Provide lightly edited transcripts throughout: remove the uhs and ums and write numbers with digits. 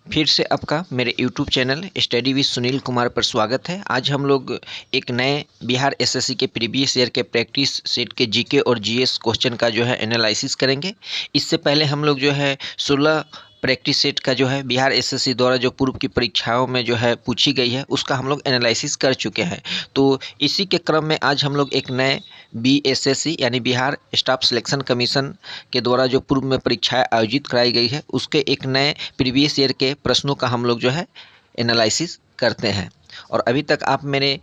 फिर से आपका मेरे YouTube channel study with Sunil Kumar पर स्वागत है। आज हम लोग एक नए बिहार एसएससी के प्रीवियस ईयर के प्रैक्टिस सेट के जीके और जीएस क्वेश्चन का जो है एनालिसिस करेंगे। इससे पहले हम लोग जो है 16 प्रैक्टिस सेट का जो है बिहार एसएससी द्वारा जो पूर्व की परीक्षाओं में जो है पूछी गई है उसका हम लोग एनालिसिस कर चुके हैं। तो इसी के क्रम में आज हम लोग एक नए बीएसएससी यानी बिहार स्टाफ सिलेक्शन कमीशन के द्वारा जो पूर्व में परीक्षाएं आयोजित कराई गई है उसके एक नए प्रीवियस ईयर के प्रश्नों का हम लोग जो है एनालिसिस करते हैं। और अभी तक आप मेरे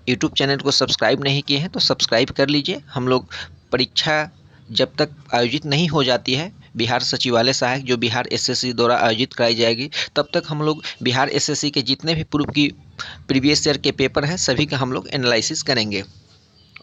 यूट्यूब चैनल को सब्सक्राइब नहीं किए हैं तो सब्सक्राइब कर लीजिए। हम लोग परीक्षा जब तक आयोजित नहीं हो जाती है बिहार सचिवालय सहायक जो बिहार एसएससी द्वारा आयोजित कराई जाएगी तब तक हम लोग बिहार एसएससी के जितने भी पूर्व की प्रीवियस ईयर के पेपर हैं सभी का हम लोग एनालिसिस करेंगे।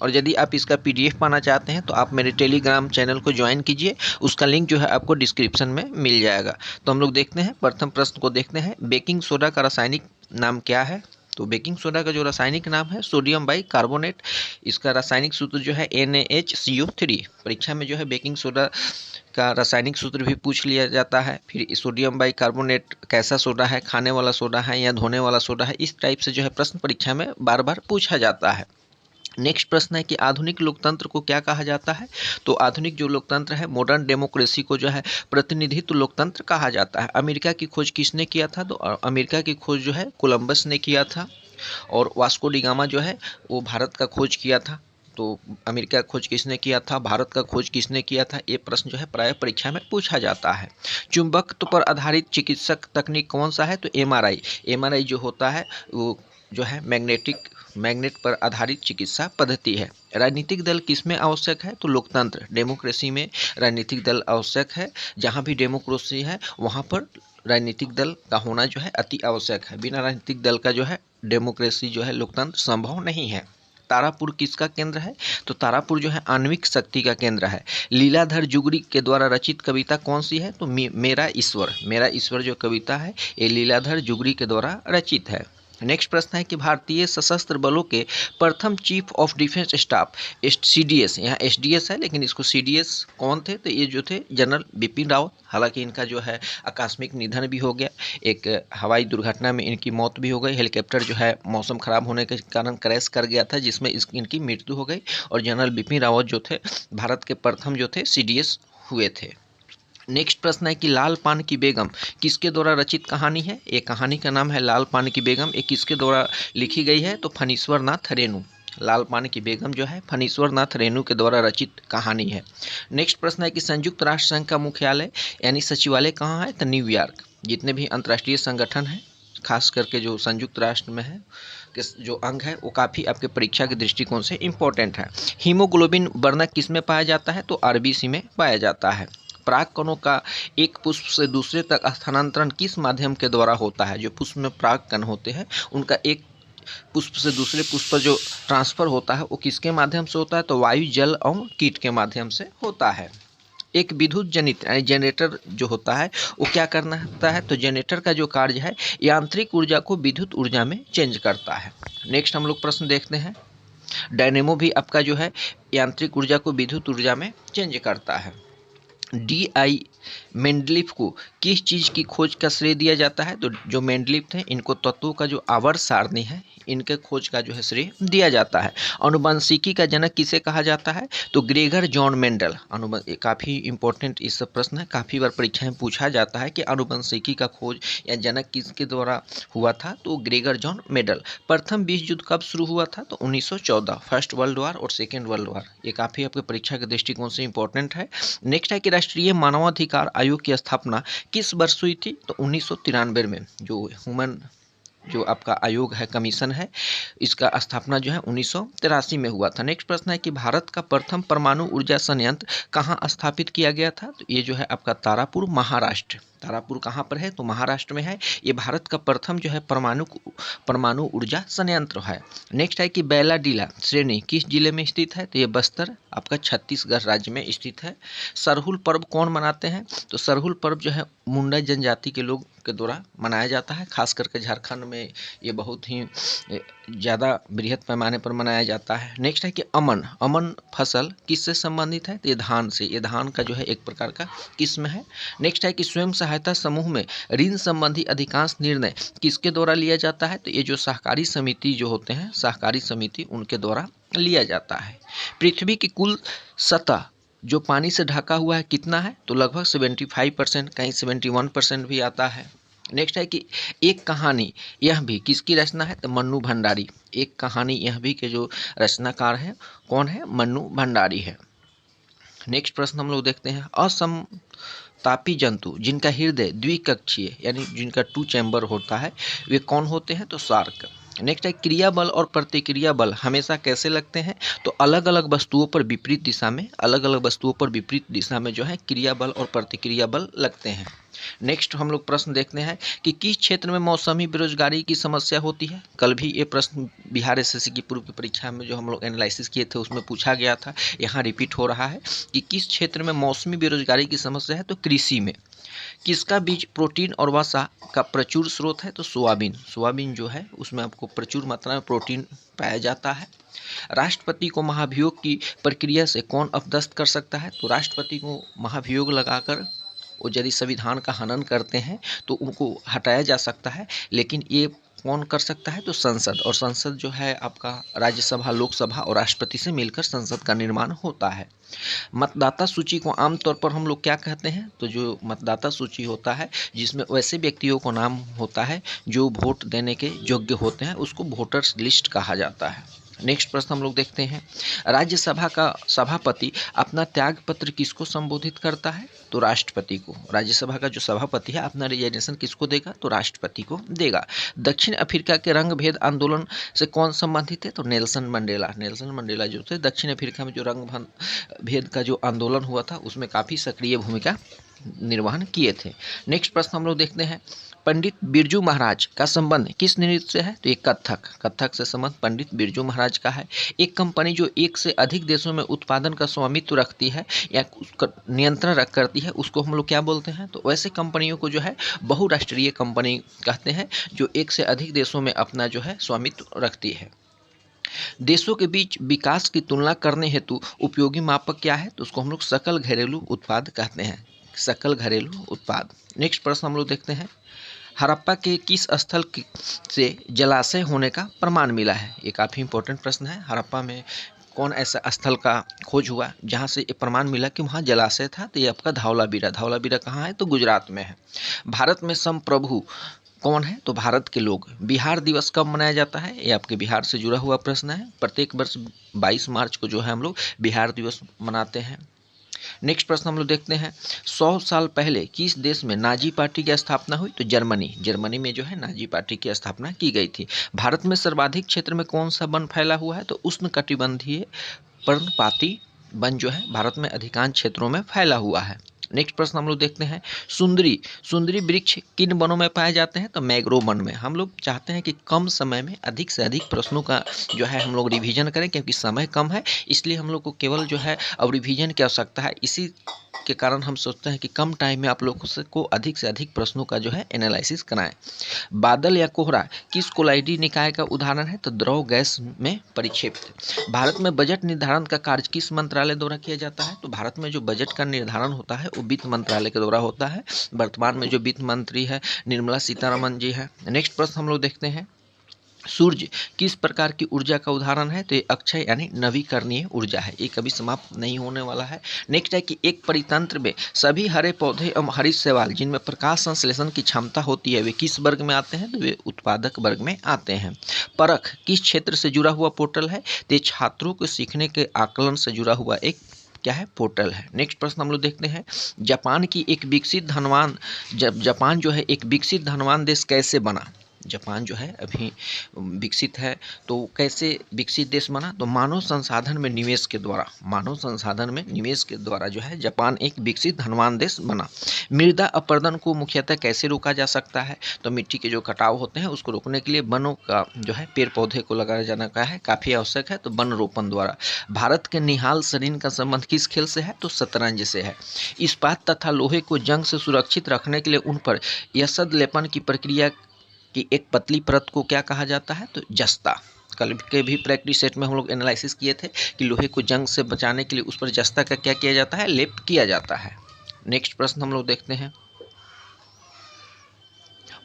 और यदि आप इसका पीडीएफ पाना चाहते हैं तो आप मेरे टेलीग्राम चैनल को ज्वाइन कीजिए, उसका लिंक जो है आपको डिस्क्रिप्शन में मिल जाएगा। तो हम लोग देखते हैं, प्रथम प्रश्न को देखते हैं, बेकिंग सोडा का रासायनिक नाम क्या है। तो बेकिंग सोडा का जो रासायनिक नाम है सोडियम बाई कार्बोनेट। इसका रासायनिक सूत्र जो है NaHCO3। परीक्षा में जो है बेकिंग सोडा का रासायनिक सूत्र भी पूछ लिया जाता है। फिर सोडियम बाई कार्बोनेट कैसा सोडा है, खाने वाला सोडा है या धोने वाला सोडा है, इस टाइप से जो है प्रश्न परीक्षा में बार बार पूछा जाता है। नेक्स्ट प्रश्न है कि आधुनिक लोकतंत्र को क्या कहा जाता है। तो आधुनिक जो लोकतंत्र है, मॉडर्न डेमोक्रेसी को जो है प्रतिनिधित्व लोकतंत्र कहा जाता है। अमेरिका की खोज किसने किया था। तो अमेरिका की खोज जो है कोलंबस ने किया था। और वास्को डी गामा जो है वो भारत का खोज किया था। तो अमेरिका का खोज किसने किया था, भारत का खोज किसने किया था, ये प्रश्न जो है प्राय परीक्षा में पूछा जाता है। चुंबकत्व पर आधारित चिकित्सक तकनीक कौन सा है। तो एमआरआई जो होता है वो जो है मैग्नेट पर आधारित चिकित्सा पद्धति है। राजनीतिक दल किसमें आवश्यक है। तो लोकतंत्र डेमोक्रेसी में राजनीतिक दल आवश्यक है। जहाँ भी डेमोक्रेसी है वहाँ पर राजनीतिक दल का होना जो है अति आवश्यक है। बिना राजनीतिक दल का जो है डेमोक्रेसी जो है लोकतंत्र संभव नहीं है। तारापुर किसका केंद्र है। तो तारापुर जो है आणविक शक्ति का केंद्र है। लीलाधर जुगड़ी के द्वारा रचित कविता कौन सी है। तो मेरा ईश्वर जो कविता है ये लीलाधर जुगड़ी के द्वारा रचित है। नेक्स्ट प्रश्न है कि भारतीय सशस्त्र बलों के प्रथम chief of defence staff CDS, यहाँ SDS है लेकिन इसको CDS कौन थे। तो ये जो थे जनरल बिपिन रावत। हालांकि इनका जो है आकस्मिक निधन भी हो गया, एक हवाई दुर्घटना में इनकी मौत भी हो गई। हेलीकॉप्टर जो है मौसम खराब होने के कारण क्रैश कर गया था जिसमें इनकी मृत्यु हो गई। और जनरल बिपिन रावत जो थे भारत के प्रथम जो थे CDS हुए थे। नेक्स्ट प्रश्न है कि लाल पान की बेगम किसके द्वारा रचित कहानी है। एक कहानी का नाम है लाल पान की बेगम। ये किसके द्वारा लिखी गई है। तो फणीश्वर नाथ रेणु। लाल पान की बेगम जो है फणीश्वर नाथ रेणु के द्वारा रचित कहानी है। नेक्स्ट प्रश्न है कि संयुक्त राष्ट्र संघ का मुख्यालय यानी सचिवालय कहाँ है। तो न्यूयॉर्क। जितने भी अंतर्राष्ट्रीय संगठन हैं खास करके जो संयुक्त राष्ट्र में है जो अंग है वो काफ़ी आपके परीक्षा के दृष्टिकोण से इम्पोर्टेंट है। हीमोग्लोबिन वर्णक किस में पाया जाता है। तो RBC में पाया जाता है। पराग कणों का एक पुष्प से दूसरे तक स्थानांतरण किस माध्यम के द्वारा होता है। जो पुष्प में पराग कण होते हैं उनका एक पुष्प से दूसरे पुष्प पर जो ट्रांसफर होता है वो किसके माध्यम से होता है। तो वायु, जल और कीट के माध्यम से होता है। एक विद्युत जनित यानी जनरेटर जो होता है वो क्या करना होता है। तो जनरेटर का जो कार्य है यांत्रिक ऊर्जा को विद्युत ऊर्जा में चेंज करता है। नेक्स्ट हम लोग प्रश्न देखते हैं, डायनेमो भी आपका जो है यांत्रिक ऊर्जा को विद्युत ऊर्जा में चेंज करता है। DI मेंडलीफ को किस चीज़ की खोज का श्रेय दिया जाता है। तो जो मेंडलीफ थे इनको तत्वों का जो आवर्त सारणी है इनके खोज का जो है श्रेय दिया जाता है। अनुवंशिकी का जनक किसे कहा जाता है। तो ग्रेगर जॉन मेंडल। काफ़ी इंपॉर्टेंट इस प्रश्न है, काफ़ी बार परीक्षा में पूछा जाता है कि अनुवंशिकी का खोज या जनक किसके द्वारा हुआ था। तो ग्रेगर जॉन मेंडल। प्रथम विश्व युद्ध कब शुरू हुआ था। तो 1914। फर्स्ट वर्ल्ड वॉर और सेकेंड वर्ल्ड वॉर। ये काफ़ी आपके परीक्षा के दृष्टिकोण से इंपॉर्टेंट है। नेक्स्ट है कि राष्ट्रीय मानवाधिकार आयोग की स्थापना किस वर्ष हुई थी। तो 1993 में। जो आपका आयोग है, कमीशन है, इसका स्थापना जो है 1983 में हुआ था। नेक्स्ट प्रश्न है कि भारत का प्रथम परमाणु ऊर्जा संयंत्र कहाँ स्थापित किया गया था। तो ये जो है आपका तारापुर, महाराष्ट्र। तारापुर कहाँ पर है। तो महाराष्ट्र में है। ये भारत का प्रथम जो है परमाणु ऊर्जा संयंत्र है। नेक्स्ट है कि बैलाडीला श्रेणी किस जिले में स्थित है। तो ये बस्तर आपका छत्तीसगढ़ राज्य में स्थित है। सरहुल पर्व कौन मनाते हैं। तो सरहुल पर्व जो है मुंडा जनजाति के लोग के द्वारा मनाया जाता है। खास करके झारखंड में ये बहुत ही ज़्यादा बृहद पैमाने पर मनाया जाता है। नेक्स्ट है कि अमन, अमन फसल किससे संबंधित है? तो ये धान से, ये धान का जो है एक प्रकार का किस्म है। नेक्स्ट है कि स्वयं सहायता समूह में ऋण संबंधी अधिकांश निर्णय किसके द्वारा लिया जाता है? तो ये जो सहकारी समिति जो होते हैं, सहकारी समिति, उनके द्वारा लिया जाता है। पृथ्वी की कुल सतह जो पानी से ढका हुआ है कितना है? तो लगभग 75%, कहीं 71% भी आता है। नेक्स्ट है कि एक कहानी यह भी किसकी रचना है? तो मन्नू भंडारी। एक कहानी यह भी के जो रचनाकार है कौन है? मन्नू भंडारी है। नेक्स्ट प्रश्न हम लोग देखते हैं, असमतापी जंतु जिनका हृदय द्विकक्षीय यानी जिनका 2 चैम्बर होता है वे कौन होते हैं? तो शार्क। नेक्स्ट है क्रिया बल और प्रतिक्रिया बल हमेशा कैसे लगते हैं? तो अलग अलग वस्तुओं पर विपरीत दिशा में, अलग अलग वस्तुओं पर विपरीत दिशा में जो है क्रिया बल और प्रतिक्रिया बल लगते हैं। नेक्स्ट हम लोग प्रश्न देखते हैं कि किस क्षेत्र में मौसमी बेरोजगारी की समस्या होती है? कल भी ये प्रश्न बिहार एसएससी की पूर्व की परीक्षा में जो हम लोग एनालिसिस किए थे उसमें पूछा गया था, यहाँ रिपीट हो रहा है कि किस क्षेत्र में मौसमी बेरोजगारी की समस्या है? तो कृषि में। किसका बीज प्रोटीन और वसा का प्रचुर स्रोत है? तो सोयाबीन। सोयाबीन जो है उसमें आपको प्रचुर मात्रा में प्रोटीन पाया जाता है। राष्ट्रपति को महाभियोग की प्रक्रिया से कौन अपदस्थ कर सकता है? तो राष्ट्रपति को महाभियोग लगाकर वो यदि संविधान का हनन करते हैं तो उनको हटाया जा सकता है, लेकिन ये कौन कर सकता है? तो संसद। और संसद जो है आपका राज्यसभा, लोकसभा और राष्ट्रपति से मिलकर संसद का निर्माण होता है। मतदाता सूची को आमतौर पर हम लोग क्या कहते हैं? तो जो मतदाता सूची होता है जिसमें वैसे व्यक्तियों को नाम होता है जो वोट देने के योग्य होते हैं, उसको वोटर्स लिस्ट कहा जाता है। नेक्स्ट प्रश्न हम लोग देखते हैं, राज्यसभा का सभापति अपना त्याग पत्र किसको संबोधित करता है? तो राष्ट्रपति को। राज्यसभा का जो सभापति है अपना रिजाइनेशन किसको देगा? तो राष्ट्रपति को देगा। दक्षिण अफ्रीका के रंग भेद आंदोलन से कौन संबंधित है? तो नेल्सन मंडेला। नेल्सन मंडेला जो थे दक्षिण अफ्रीका में जो रंग भेद का जो आंदोलन हुआ था उसमें काफ़ी सक्रिय भूमिका निर्वहन किए थे। नेक्स्ट प्रश्न हम लोग देखते हैं, पंडित बिरजू महाराज का संबंध किस नृत्य से है? तो ये कथक। कथक से संबंध पंडित बिरजू महाराज का है। एक कंपनी जो एक से अधिक देशों में उत्पादन का स्वामित्व रखती है या उसका नियंत्रण करती है उसको हम लोग क्या बोलते हैं? तो वैसे कंपनियों को जो है बहुराष्ट्रीय कंपनी कहते हैं, जो एक से अधिक देशों में अपना जो है स्वामित्व रखती है। देशों के बीच विकास की तुलना करने हेतु उपयोगी मापक क्या है? तो उसको हम लोग सकल घरेलू उत्पाद कहते हैं, सकल घरेलू उत्पाद। नेक्स्ट प्रश्न हम लोग देखते हैं, हड़प्पा के किस स्थल से जलाशय होने का प्रमाण मिला है? ये काफ़ी इंपॉर्टेंट प्रश्न है। हड़प्पा में कौन ऐसा स्थल का खोज हुआ जहाँ से ये प्रमाण मिला कि वहाँ जलाशय था? तो ये आपका धौलावीरा। धौलावीरा कहाँ है? तो गुजरात में है। भारत में संप्रभु कौन है? तो भारत के लोग। बिहार दिवस कब मनाया जाता है? ये आपके बिहार से जुड़ा हुआ प्रश्न है। प्रत्येक वर्ष 22 मार्च को जो है हम लोग बिहार दिवस मनाते हैं। नेक्स्ट प्रश्न हम लोग देखते हैं, 100 साल पहले किस देश में नाजी पार्टी की स्थापना हुई? तो जर्मनी। जर्मनी में जो है नाजी पार्टी की स्थापना की गई थी। भारत में सर्वाधिक क्षेत्र में कौन सा वन फैला हुआ है? तो उष्णकटिबंधीय पर्णपाती वन जो है भारत में अधिकांश क्षेत्रों में फैला हुआ है। नेक्स्ट प्रश्न हम लोग देखते हैं, सुंदरी सुंदरी वृक्ष किन वनों में पाए जाते हैं? तो मैंग्रोव वन में। हम लोग चाहते हैं कि कम समय में अधिक से अधिक प्रश्नों का जो है हम लोग रिवीजन करें, क्योंकि समय कम है इसलिए हम लोग को केवल जो है अब रिवीजन की आवश्यकता है। इसी के कारण हम सोचते हैं कि कम टाइम में आप लोगों को अधिक से अधिक प्रश्नों का जो है एनालिसिस कराएं। बादल या कोहरा किस कोलाइडी निकाय का उदाहरण है? तो द्रव गैस में परिक्षेपित। भारत में बजट निर्धारण का कार्य किस मंत्रालय द्वारा किया जाता है? तो भारत में जो बजट का निर्धारण होता है वो वित्त मंत्रालय के द्वारा होता है। वर्तमान में जो वित्त मंत्री है निर्मला सीतारमण जी है। नेक्स्ट प्रश्न हम लोग देखते हैं, सूर्य किस प्रकार की ऊर्जा का उदाहरण है? तो ये अक्षय यानी नवीकरणीय ऊर्जा है, ये कभी समाप्त नहीं होने वाला है। नेक्स्ट है कि एक परितंत्र में सभी हरे पौधे एवं हरित शैवाल जिनमें प्रकाश संश्लेषण की क्षमता होती है वे किस वर्ग में आते हैं? तो वे उत्पादक वर्ग में आते हैं। परख किस क्षेत्र से जुड़ा हुआ पोर्टल है? तो ये छात्रों को सीखने के आकलन से जुड़ा हुआ एक क्या है? पोर्टल है। नेक्स्ट प्रश्न हम लोग देखते हैं, जापान की एक विकसित धनवान जापान जो है एक विकसित धनवान देश कैसे बना? जापान जो है अभी विकसित है तो कैसे विकसित देश बना? तो मानव संसाधन में निवेश के द्वारा, मानव संसाधन में निवेश के द्वारा जो है जापान एक विकसित धनवान देश बना। मृदा अपरदन को मुख्यतः कैसे रोका जा सकता है? तो मिट्टी के जो कटाव होते हैं उसको रोकने के लिए वनों का जो है पेड़ पौधे को लगाया जाना का है काफ़ी आवश्यक है, तो वन रोपण द्वारा। भारत के निहाल सरीन का संबंध किस खेल से है? तो शतरंज से है। इस्पात तथा लोहे को जंग से सुरक्षित रखने के लिए उन पर यसद लेपन की प्रक्रिया की एक पतली परत को क्या कहा जाता है? तो जस्ता। कल के भी प्रैक्टिस सेट में हम लोग एनालिसिस किए थे कि लोहे को जंग से बचाने के लिए उस पर जस्ता का क्या किया जाता है, लेप किया जाता है। नेक्स्ट प्रश्न हम लोग देखते हैं,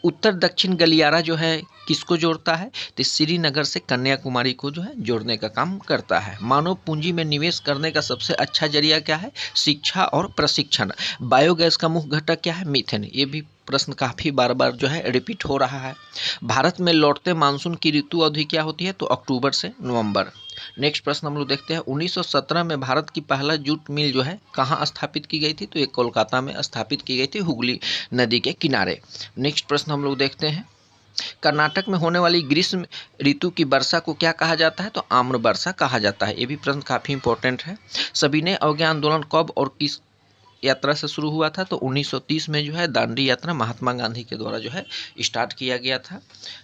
उत्तर दक्षिण गलियारा जो है किसको जोड़ता है, तो श्रीनगर से कन्याकुमारी को जो है जोड़ने का काम करता है। मानव पूंजी में निवेश करने का सबसे अच्छा जरिया क्या है, शिक्षा और प्रशिक्षण। बायोगैस का मुख्य घटक क्या है, मीथेन। ये भी प्रश्न काफ़ी बार बार जो है रिपीट हो रहा है। भारत में लौटते मानसून की ऋतु अवधि क्या होती है, तो अक्टूबर से नवंबर। नेक्स्ट प्रश्न हम लोग देखते हैं, 1917 में भारत की पहला जूट मिल जो है कहाँ स्थापित की गई थी, तो ये कोलकाता में स्थापित की गई थी, हुगली नदी के किनारे। नेक्स्ट प्रश्न हम लोग देखते हैं, कर्नाटक में होने वाली ग्रीष्म ऋतु की वर्षा को क्या कहा जाता है, तो आम्र वर्षा कहा जाता है। ये भी प्रश्न काफ़ी इंपॉर्टेंट है। सविनय अवज्ञा आंदोलन कब और किस यात्रा से शुरू हुआ था, तो 1930 में जो है दांडी यात्रा महात्मा गांधी के द्वारा जो है स्टार्ट किया गया था।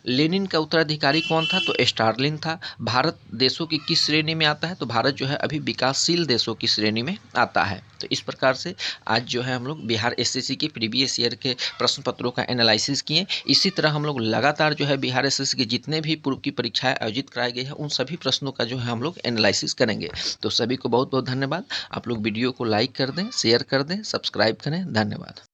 लेनिन का उत्तराधिकारी कौन था, तो स्टालिन था। भारत देशों की किस श्रेणी में आता है, तो भारत जो है अभी विकासशील देशों की श्रेणी में आता है। तो इस प्रकार से आज जो है हम लोग बिहार एसएससी के प्रीवियस ईयर के प्रश्न पत्रों का एनालिसिस किए। इसी तरह हम लोग लगातार जो है बिहार एसएससी के जितने भी पूर्व की परीक्षाएं आयोजित कराई गई है उन सभी प्रश्नों का जो है हम लोग एनालिसिस करेंगे। तो सभी को बहुत बहुत धन्यवाद। आप लोग वीडियो को लाइक कर दें, शेयर कर दें, सब्सक्राइब करें। धन्यवाद।